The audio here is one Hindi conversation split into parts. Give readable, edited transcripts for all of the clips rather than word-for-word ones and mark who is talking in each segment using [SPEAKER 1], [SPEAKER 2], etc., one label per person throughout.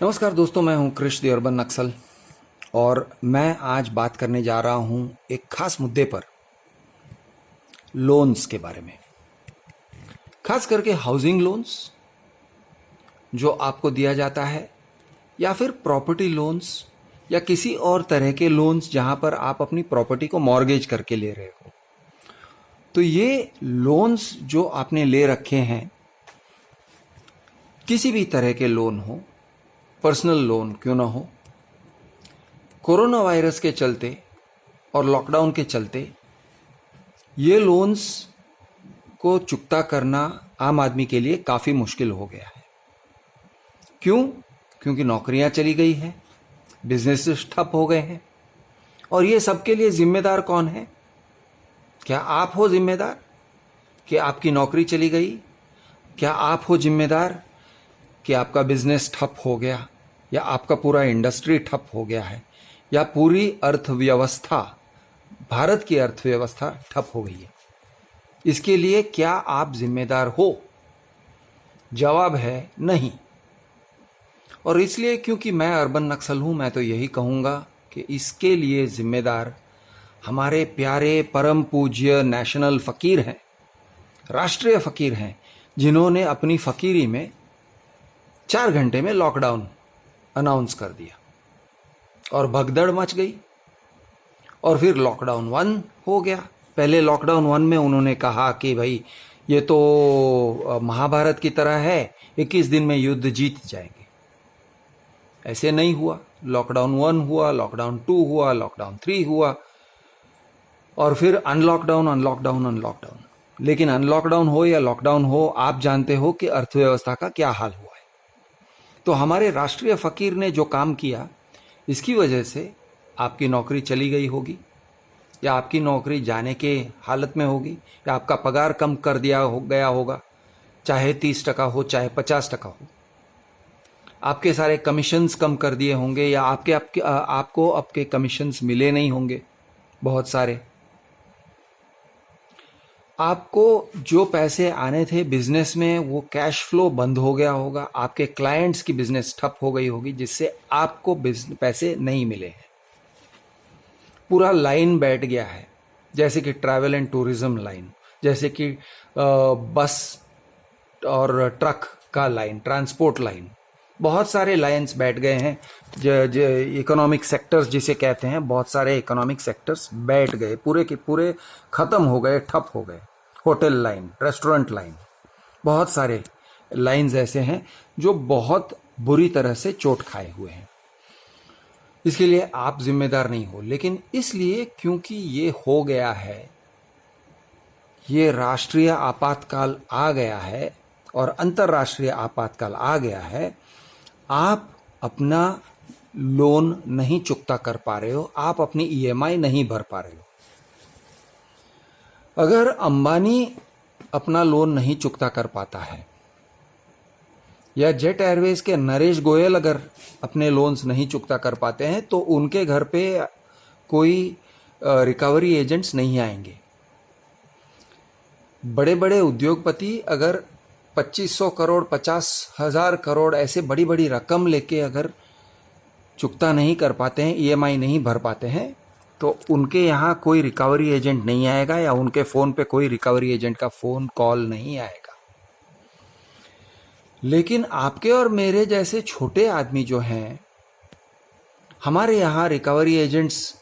[SPEAKER 1] नमस्कार दोस्तों, मैं हूं कृष द अर्बन नक्सल और मैं आज बात करने जा रहा हूं एक खास मुद्दे पर, लोन्स के बारे में। खास करके हाउसिंग लोन्स जो आपको दिया जाता है, या फिर प्रॉपर्टी लोन्स या किसी और तरह के लोन्स जहां पर आप अपनी प्रॉपर्टी को मॉर्गेज करके ले रहे हो। तो ये लोन्स जो आपने ले रखे हैं, किसी भी तरह के लोन हो, पर्सनल लोन क्यों ना हो, कोरोना वायरस के चलते और लॉकडाउन के चलते ये लोन्स को चुकता करना आम आदमी के लिए काफ़ी मुश्किल हो गया है। क्यों? क्योंकि नौकरियां चली गई हैं, बिजनेसेस ठप हो गए हैं। और ये सबके लिए जिम्मेदार कौन है? क्या आप हो जिम्मेदार कि आपकी नौकरी चली गई? क्या आप हो जिम्मेदार कि आपका बिजनेस ठप हो गया, या आपका पूरा इंडस्ट्री ठप हो गया है, या पूरी अर्थव्यवस्था, भारत की अर्थव्यवस्था ठप हो गई है? इसके लिए क्या आप जिम्मेदार हो? जवाब है नहीं। और इसलिए क्योंकि मैं अर्बन नक्सल हूं, मैं तो यही कहूंगा कि इसके लिए जिम्मेदार हमारे प्यारे परम पूज्य नेशनल फकीर हैं, राष्ट्रीय फकीर हैं, जिन्होंने अपनी फकीरी में 4 घंटे में लॉकडाउन अनाउंस कर दिया और भगदड़ मच गई। और फिर लॉकडाउन 1 हो गया। पहले लॉकडाउन 1 में उन्होंने कहा कि भाई ये तो महाभारत की तरह है, 21 दिन में युद्ध जीत जाएंगे। ऐसे नहीं हुआ। लॉकडाउन 1 हुआ, लॉकडाउन 2 हुआ, लॉकडाउन 3 हुआ, और फिर अनलॉकडाउन, अनलॉकडाउन, अनलॉकडाउन। लेकिन अनलॉकडाउन हो या लॉकडाउन हो, आप जानते हो कि अर्थव्यवस्था का क्या हाल हुआ है। तो हमारे राष्ट्रीय फकीर ने जो काम किया, इसकी वजह से आपकी नौकरी चली गई होगी, या आपकी नौकरी जाने के हालत में होगी, या आपका पगार कम कर दिया गया होगा, चाहे 30% हो, चाहे 50% हो। आपके सारे कमीशंस कम कर दिए होंगे, या आपको आपके कमीशंस मिले नहीं होंगे बहुत सारे। आपको जो पैसे आने थे बिजनेस में, वो कैश फ्लो बंद हो गया होगा, आपके क्लाइंट्स की बिजनेस ठप हो गई होगी, जिससे आपको पैसे नहीं मिले हैं। पूरा लाइन बैठ गया है, जैसे कि ट्रैवल एंड टूरिज्म लाइन, जैसे कि बस और ट्रक का लाइन, ट्रांसपोर्ट लाइन, बहुत सारे लाइन्स बैठ गए हैं। इकोनॉमिक सेक्टर्स जिसे कहते हैं, बहुत सारे इकोनॉमिक सेक्टर्स बैठ गए, पूरे के पूरे खत्म हो गए, ठप हो गए। होटल लाइन, रेस्टोरेंट लाइन, बहुत सारे लाइन्स ऐसे हैं जो बहुत बुरी तरह से चोट खाए हुए हैं। इसके लिए आप जिम्मेदार नहीं हो, लेकिन इसलिए क्योंकि ये हो गया है, ये राष्ट्रीय आपातकाल आ गया है और अंतर्राष्ट्रीय आपातकाल आ गया है, आप अपना लोन नहीं चुकता कर पा रहे हो, आप अपनी ईएमआई नहीं भर पा रहे हो। अगर अंबानी अपना लोन नहीं चुकता कर पाता है, या जेट एयरवेज के नरेश गोयल अगर अपने लोन्स नहीं चुकता कर पाते हैं, तो उनके घर पे कोई रिकवरी एजेंट्स नहीं आएंगे। बड़े बड़े उद्योगपति अगर 2500 करोड़, 50,000 करोड़ ऐसे बड़ी बड़ी रकम लेके अगर चुकता नहीं कर पाते हैं, ईएमआई नहीं भर पाते हैं, तो उनके यहाँ कोई रिकवरी एजेंट नहीं आएगा, या उनके फ़ोन पे कोई रिकवरी एजेंट का फ़ोन कॉल नहीं आएगा। लेकिन आपके और मेरे जैसे छोटे आदमी जो हैं, हमारे यहाँ रिकवरी एजेंट्स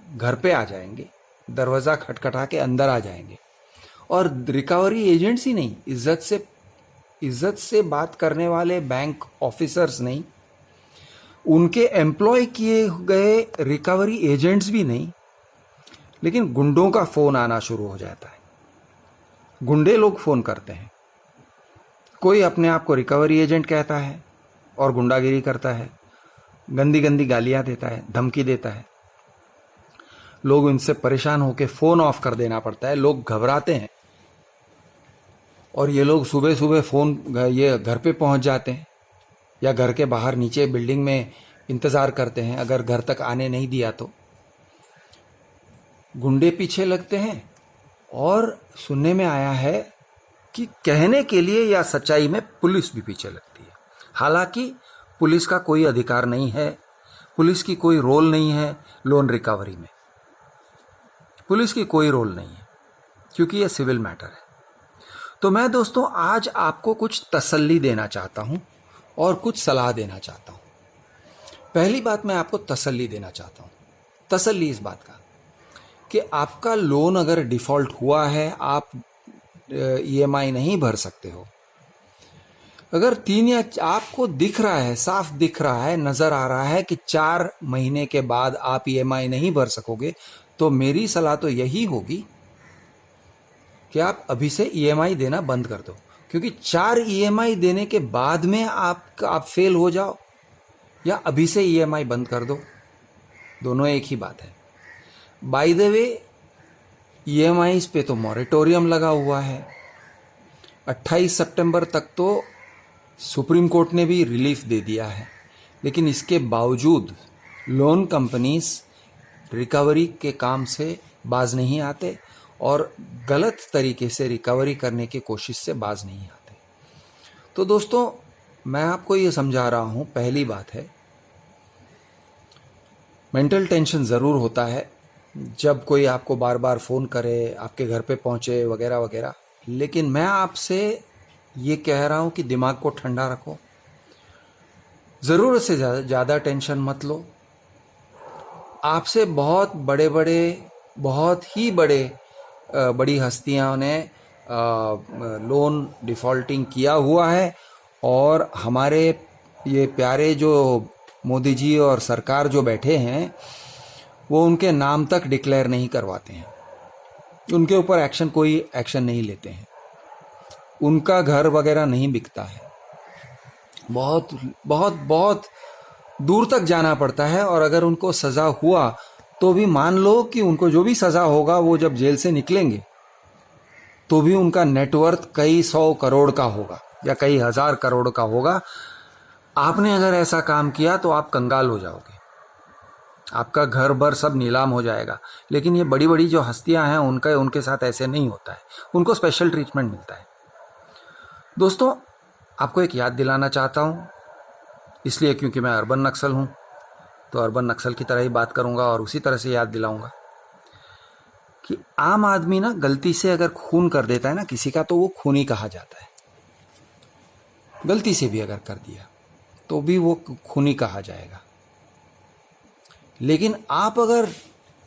[SPEAKER 1] घर पे आ जाएंगे, दरवाज़ा खटखटा के अंदर आ जाएंगे। और रिकवरी एजेंट्स ही नहीं, इज्जत से बात करने वाले बैंक ऑफिसर्स नहीं, उनके एम्प्लॉय किए गए रिकवरी एजेंट्स भी नहीं, लेकिन गुंडों का फ़ोन आना शुरू हो जाता है। गुंडे लोग फ़ोन करते हैं, कोई अपने आप को रिकवरी एजेंट कहता है और गुंडागिरी करता है, गंदी गंदी गालियां देता है, धमकी देता है। लोग इनसे परेशान होकर फ़ोन ऑफ कर देना पड़ता है, लोग घबराते हैं, और ये लोग सुबह सुबह ये घर पे पहुंच जाते हैं, या घर के बाहर नीचे बिल्डिंग में इंतज़ार करते हैं। अगर घर तक आने नहीं दिया तो गुंडे पीछे लगते हैं। और सुनने में आया है कि कहने के लिए या सच्चाई में पुलिस भी पीछे लगती है। हालांकि पुलिस का कोई अधिकार नहीं है, पुलिस की कोई रोल नहीं है लोन रिकवरी में। पुलिस की कोई रोल नहीं है क्योंकि ये सिविल मैटर है। तो मैं दोस्तों आज आपको कुछ तसल्ली देना चाहता हूं और कुछ सलाह देना चाहता हूं। पहली बात मैं आपको तसल्ली देना चाहता हूं। तसल्ली इस बात का कि आपका लोन अगर डिफ़ॉल्ट हुआ है, आप ईएमआई नहीं भर सकते हो, अगर 3 या आपको दिख रहा है, साफ दिख रहा है, नज़र आ रहा है कि 4 महीने के बाद आप ईएमआई नहीं भर सकोगे, तो मेरी सलाह तो यही होगी कि आप अभी से ईएमआई देना बंद कर दो। क्योंकि 4 ईएमआई देने के बाद में आप फेल हो जाओ या अभी से ईएमआई बंद कर दो, दोनों एक ही बात है। बाय द वे, ईएमआईज पे तो मॉरेटोरियम लगा हुआ है। 28 सितंबर तक तो सुप्रीम कोर्ट ने भी रिलीफ दे दिया है, लेकिन इसके बावजूद लोन कंपनीज रिकवरी के काम से बाज नहीं आते और गलत तरीके से रिकवरी करने की कोशिश से बाज नहीं आते। तो दोस्तों मैं आपको ये समझा रहा हूँ, पहली बात है, मेंटल टेंशन ज़रूर होता है जब कोई आपको बार बार फ़ोन करे, आपके घर पे पहुँचे वगैरह वगैरह, लेकिन मैं आपसे ये कह रहा हूँ कि दिमाग को ठंडा रखो, ज़रूरत से ज़्यादा टेंशन मत लो। आपसे बहुत बड़ी हस्तियों ने लोन डिफ़ॉल्टिंग किया हुआ है और हमारे ये प्यारे जो मोदी जी और सरकार जो बैठे हैं वो उनके नाम तक डिक्लेयर नहीं करवाते हैं, उनके ऊपर कोई एक्शन नहीं लेते हैं, उनका घर वगैरह नहीं बिकता है, बहुत बहुत बहुत दूर तक जाना पड़ता है। और अगर उनको सज़ा हुआ तो भी मान लो कि उनको जो भी सज़ा होगा वो जब जेल से निकलेंगे तो भी उनका नेटवर्थ कई 100 करोड़ का होगा या कई 1000 करोड़ का होगा। आपने अगर ऐसा काम किया तो आप कंगाल हो जाओगे, आपका घर भर सब नीलाम हो जाएगा। लेकिन ये बड़ी बड़ी जो हस्तियां हैं उनके साथ ऐसे नहीं होता है, उनको स्पेशल ट्रीटमेंट मिलता है। दोस्तों आपको एक याद दिलाना चाहता हूँ, इसलिए क्योंकि मैं अर्बन नक्सल हूँ तो अर्बन नक्सल की तरह ही बात करूँगा और उसी तरह से याद दिलाऊंगा कि आम आदमी ना गलती से अगर खून कर देता है ना किसी का, तो वो खूनी कहा जाता है। गलती से भी अगर कर दिया तो भी वो खूनी कहा जाएगा। लेकिन आप अगर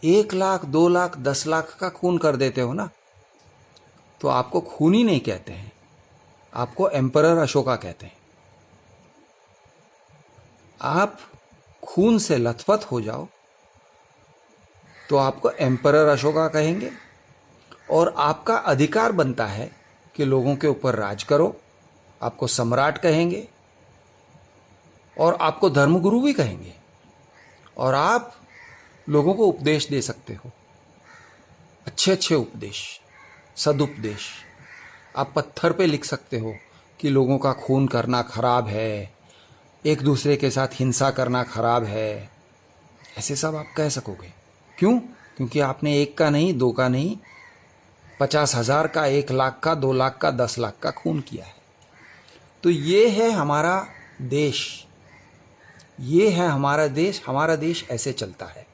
[SPEAKER 1] 1 लाख 2 लाख 10 लाख का खून कर देते हो ना, तो आपको खूनी नहीं कहते हैं, आपको एम्परर अशोका कहते हैं। आप खून से लथपथ हो जाओ तो आपको एम्परर अशोका कहेंगे और आपका अधिकार बनता है कि लोगों के ऊपर राज करो, आपको सम्राट कहेंगे और आपको धर्मगुरु भी कहेंगे और आप लोगों को उपदेश दे सकते हो, अच्छे अच्छे उपदेश, सदुपदेश। आप पत्थर पे लिख सकते हो कि लोगों का खून करना खराब है, एक दूसरे के साथ हिंसा करना खराब है, ऐसे सब आप कह सकोगे। क्यों? क्योंकि आपने 1 का नहीं, 2 का नहीं, 50,000 का, 1 लाख का, 2 लाख का, 10 लाख का खून किया है। तो ये है हमारा देश, ये है हमारा देश। हमारा देश ऐसे चलता है।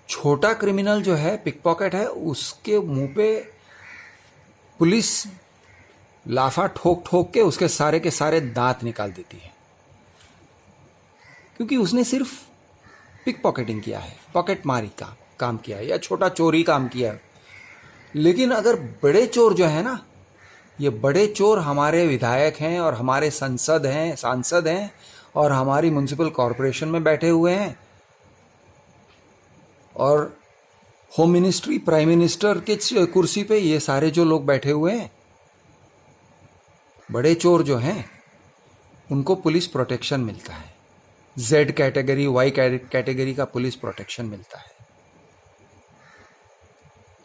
[SPEAKER 1] छोटा क्रिमिनल जो है, पिकपॉकेट है, उसके मुंह पे पुलिस लाफा ठोक ठोक के उसके सारे के सारे दांत निकाल देती है, क्योंकि उसने सिर्फ पिक पॉकेटिंग किया है, पॉकेट मारी का काम किया है या छोटा चोरी काम किया है। लेकिन अगर बड़े चोर जो है ना, ये बड़े चोर हमारे विधायक हैं और हमारे सांसद हैं और हमारी म्युनिसिपल कॉरपोरेशन में बैठे हुए हैं और होम मिनिस्ट्री, प्राइम मिनिस्टर के कुर्सी पे ये सारे जो लोग बैठे हुए हैं, बड़े चोर जो हैं उनको पुलिस प्रोटेक्शन मिलता है। Z कैटेगरी, Y कैटेगरी का पुलिस प्रोटेक्शन मिलता है।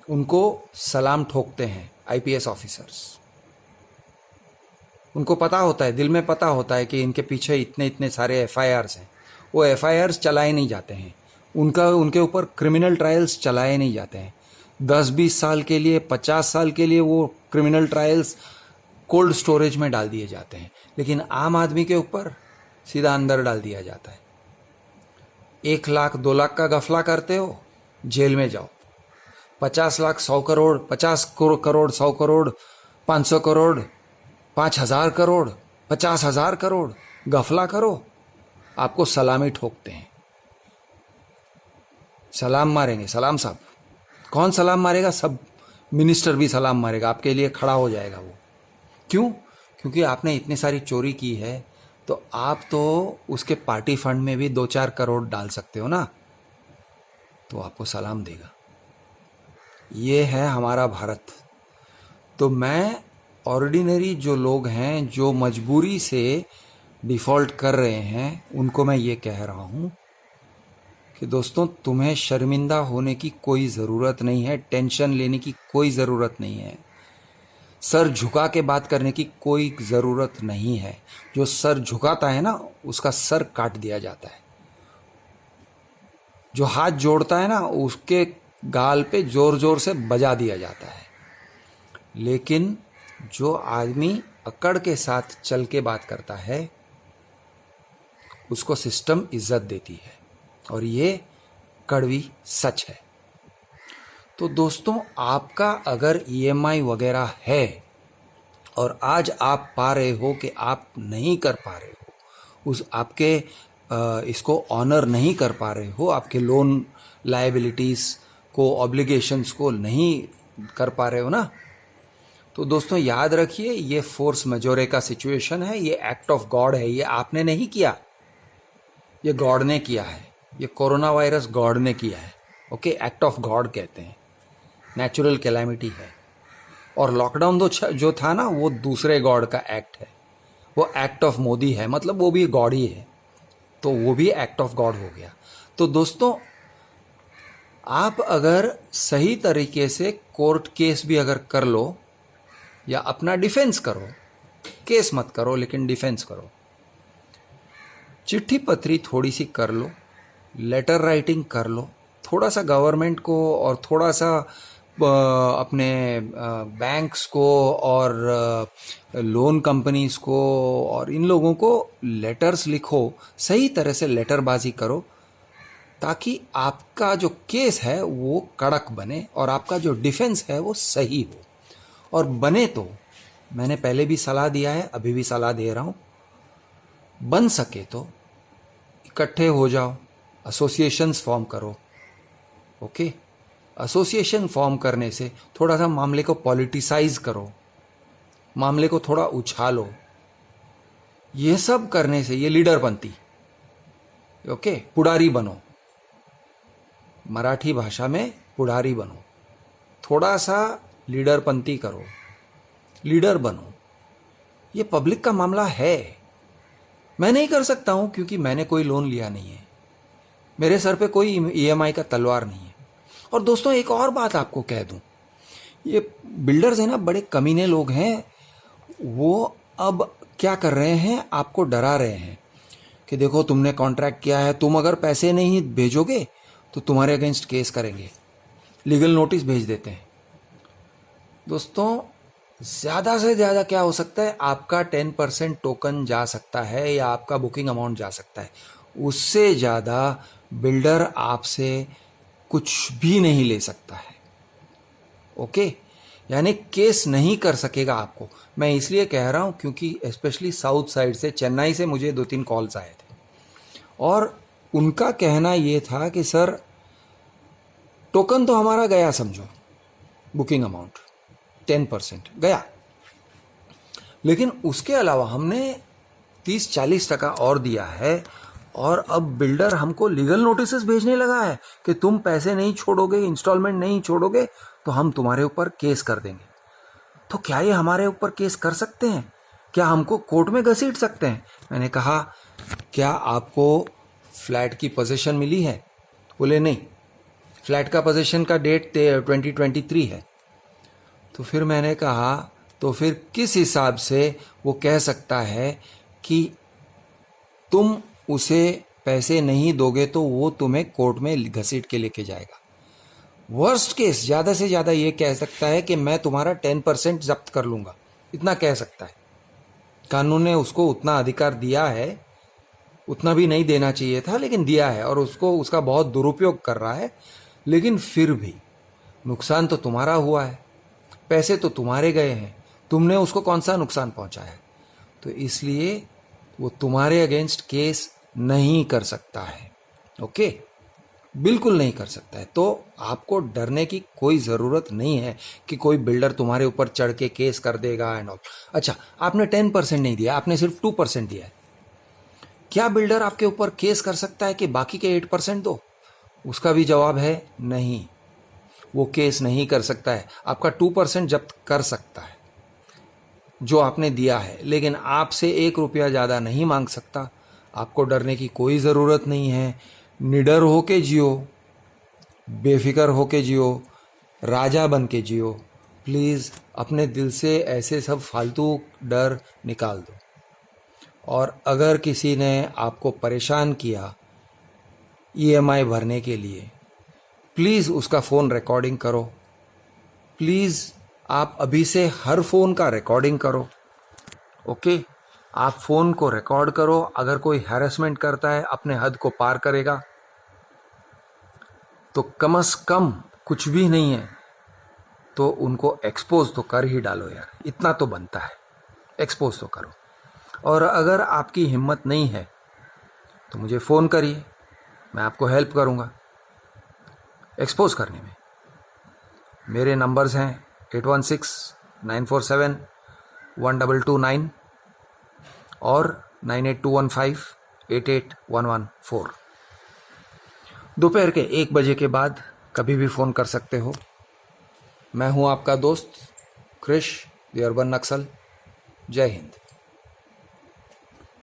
[SPEAKER 1] उनको सलाम ठोकते हैं IPS ऑफिसर्स। उनको पता होता है, दिल में पता होता है कि इनके पीछे इतने इतने सारे FIRs हैं। वो FIRs चलाए नहीं जाते हैं, उनके ऊपर क्रिमिनल ट्रायल्स चलाए नहीं जाते हैं। 10-20 साल के लिए, 50 साल के लिए वो क्रिमिनल ट्रायल्स कोल्ड स्टोरेज में डाल दिए जाते हैं। लेकिन आम आदमी के ऊपर सीधा अंदर डाल दिया जाता है। 1 लाख 2 लाख का गफला करते हो, जेल में जाओ। 50 लाख 100 करोड़, 50 करोड़ 100 करोड़, 500 करोड़, 5,000 करोड़, 50,000 करोड़ गफला करो, आपको सलामी ठोकते हैं। सलाम मारेंगे, सलाम साहब। कौन सलाम मारेगा? सब मिनिस्टर भी सलाम मारेगा, आपके लिए खड़ा हो जाएगा वो। क्यों? क्योंकि आपने इतनी सारी चोरी की है, तो आप तो उसके पार्टी फंड में भी 2-4 करोड़ डाल सकते हो ना, तो आपको सलाम देगा। ये है हमारा भारत। तो मैं ऑर्डिनरी जो लोग हैं, जो मजबूरी से डिफ़ॉल्ट कर रहे हैं, उनको मैं ये कह रहा हूँ कि दोस्तों, तुम्हें शर्मिंदा होने की कोई ज़रूरत नहीं है, टेंशन लेने की कोई ज़रूरत नहीं है, सर झुका के बात करने की कोई ज़रूरत नहीं है। जो सर झुकाता है ना, उसका सर काट दिया जाता है। जो हाथ जोड़ता है ना, उसके गाल पे ज़ोर ज़ोर से बजा दिया जाता है। लेकिन जो आदमी अकड़ के साथ चल के बात करता है, उसको सिस्टम इज्जत देती है, और ये कड़वी सच है। तो दोस्तों, आपका अगर ईएमआई वगैरह है और आज आप पा रहे हो कि आप नहीं कर पा रहे हो, उस आपके इसको ऑनर नहीं कर पा रहे हो, आपके लोन लायबिलिटीज़ को, ऑब्लिगेशंस को नहीं कर पा रहे हो ना, तो दोस्तों याद रखिए, ये फोर्स मजोरे का सिचुएशन है, ये एक्ट ऑफ गॉड है। ये आपने नहीं किया, ये गॉड ने किया है। ये कोरोना वायरस गॉड ने किया है। ओके, एक्ट ऑफ गॉड कहते हैं, नेचुरल कैलामिटी है। और लॉकडाउन जो था ना, वो दूसरे गॉड का एक्ट है, वो एक्ट ऑफ मोदी है, मतलब वो भी गॉड ही है, तो वो भी एक्ट ऑफ गॉड हो गया। तो दोस्तों, आप अगर सही तरीके से कोर्ट केस भी अगर कर लो, या अपना डिफेंस करो, केस मत करो लेकिन डिफेंस करो, चिट्ठी पत्री थोड़ी सी कर लो, लेटर राइटिंग कर लो, थोड़ा सा गवर्नमेंट को और थोड़ा सा अपने बैंक्स को और लोन कंपनीज को और इन लोगों को लेटर्स लिखो, सही तरह से लेटरबाजी करो, ताकि आपका जो केस है वो कड़क बने और आपका जो डिफेंस है वो सही हो। और बने तो, मैंने पहले भी सलाह दिया है, अभी भी सलाह दे रहा हूँ, बन सके तो इकट्ठे हो जाओ, एसोसिएशंस फॉर्म करो। ओके, एसोसिएशन फॉर्म करने से थोड़ा सा मामले को पॉलिटिसाइज करो, मामले को थोड़ा उछालो। ये सब करने से, ये लीडरपंथी, ओके, पुढ़ारी बनो, मराठी भाषा में पुढ़ारी बनो, थोड़ा सा लीडरपंथी करो, लीडर बनो। ये पब्लिक का मामला है। मैं नहीं कर सकता हूं क्योंकि मैंने कोई लोन लिया नहीं है, मेरे सर पे कोई ईएमआई का तलवार नहीं है। और दोस्तों, एक और बात आपको कह दूं, ये बिल्डर्स हैं ना, बड़े कमीने लोग हैं। वो अब क्या कर रहे हैं, आपको डरा रहे हैं कि देखो, तुमने कॉन्ट्रैक्ट किया है, तुम अगर पैसे नहीं भेजोगे तो तुम्हारे अगेंस्ट केस करेंगे, लीगल नोटिस भेज देते हैं। दोस्तों, ज़्यादा से ज़्यादा क्या हो सकता है, आपका 10% टोकन जा सकता है या आपका बुकिंग अमाउंट जा सकता है। उससे ज़्यादा बिल्डर आपसे कुछ भी नहीं ले सकता है। ओके, यानी केस नहीं कर सकेगा आपको। मैं इसलिए कह रहा हूँ क्योंकि स्पेशली साउथ साइड से, चेन्नई से मुझे 2-3 कॉल्स आए थे और उनका कहना ये था कि सर, टोकन तो हमारा गया, समझो बुकिंग अमाउंट 10% गया, लेकिन उसके अलावा हमने 30-40% और दिया है, और अब बिल्डर हमको लीगल नोटिसेस भेजने लगा है कि तुम पैसे नहीं छोड़ोगे, इंस्टॉलमेंट नहीं छोड़ोगे तो हम तुम्हारे ऊपर केस कर देंगे। तो क्या ये हमारे ऊपर केस कर सकते हैं? क्या हमको कोर्ट में घसीट सकते हैं? मैंने कहा, क्या आपको फ्लैट की पोजीशन मिली है? बोले नहीं, फ्लैट का पोजीशन का डेट 2023 है। तो फिर मैंने कहा, तो फिर किस हिसाब से वो कह सकता है कि तुम उसे पैसे नहीं दोगे तो वो तुम्हें कोर्ट में घसीट के लेके जाएगा? वर्स्ट केस ज़्यादा से ज़्यादा ये कह सकता है कि मैं तुम्हारा 10% जब्त कर लूँगा, इतना कह सकता है। कानून ने उसको उतना अधिकार दिया है उतना भी नहीं देना चाहिए था, लेकिन दिया है और उसको उसका बहुत दुरुपयोग कर रहा है। लेकिन फिर भी नुकसान तो तुम्हारा हुआ है, पैसे तो तुम्हारे गए हैं, तुमने उसको कौन सा नुकसान पहुंचाया है? तो इसलिए वो तुम्हारे अगेंस्ट केस नहीं कर सकता है। ओके, बिल्कुल नहीं कर सकता है। तो आपको डरने की कोई ज़रूरत नहीं है कि कोई बिल्डर तुम्हारे ऊपर चढ़ के केस कर देगा एंड ऑल। अच्छा, आपने 10% नहीं दिया, आपने सिर्फ 2% दिया है। क्या बिल्डर आपके ऊपर केस कर सकता है कि बाकी के 8% दो? उसका भी जवाब है नहीं, वो केस नहीं कर सकता है। आपका 2% जब्त कर सकता है जो आपने दिया है, लेकिन आपसे 1 रुपया ज़्यादा नहीं मांग सकता। आपको डरने की कोई ज़रूरत नहीं है। निडर होके जियो, बेफिक्र होके जियो, राजा बन के जियो। प्लीज़ अपने दिल से ऐसे सब फालतू डर निकाल दो। और अगर किसी ने आपको परेशान किया ईएमआई भरने के लिए, प्लीज़ उसका फ़ोन रिकॉर्डिंग करो। प्लीज़ आप अभी से हर फ़ोन का रिकॉर्डिंग करो। ओके, आप फ़ोन को रिकॉर्ड करो। अगर कोई हैरेसमेंट करता है, अपने हद को पार करेगा, तो कम से कम कुछ भी नहीं है तो उनको एक्सपोज तो कर ही डालो यार, इतना तो बनता है, एक्सपोज तो करो। और अगर आपकी हिम्मत नहीं है तो मुझे फ़ोन करिए, मैं आपको हेल्प करूँगा एक्सपोज करने में। मेरे नंबर्स हैं 8169471229 और 9821588114। दोपहर के 1 बजे के बाद कभी भी फ़ोन कर सकते हो। मैं हूं आपका दोस्त क्रिश, द अर्बन नक्सल। जय हिंद।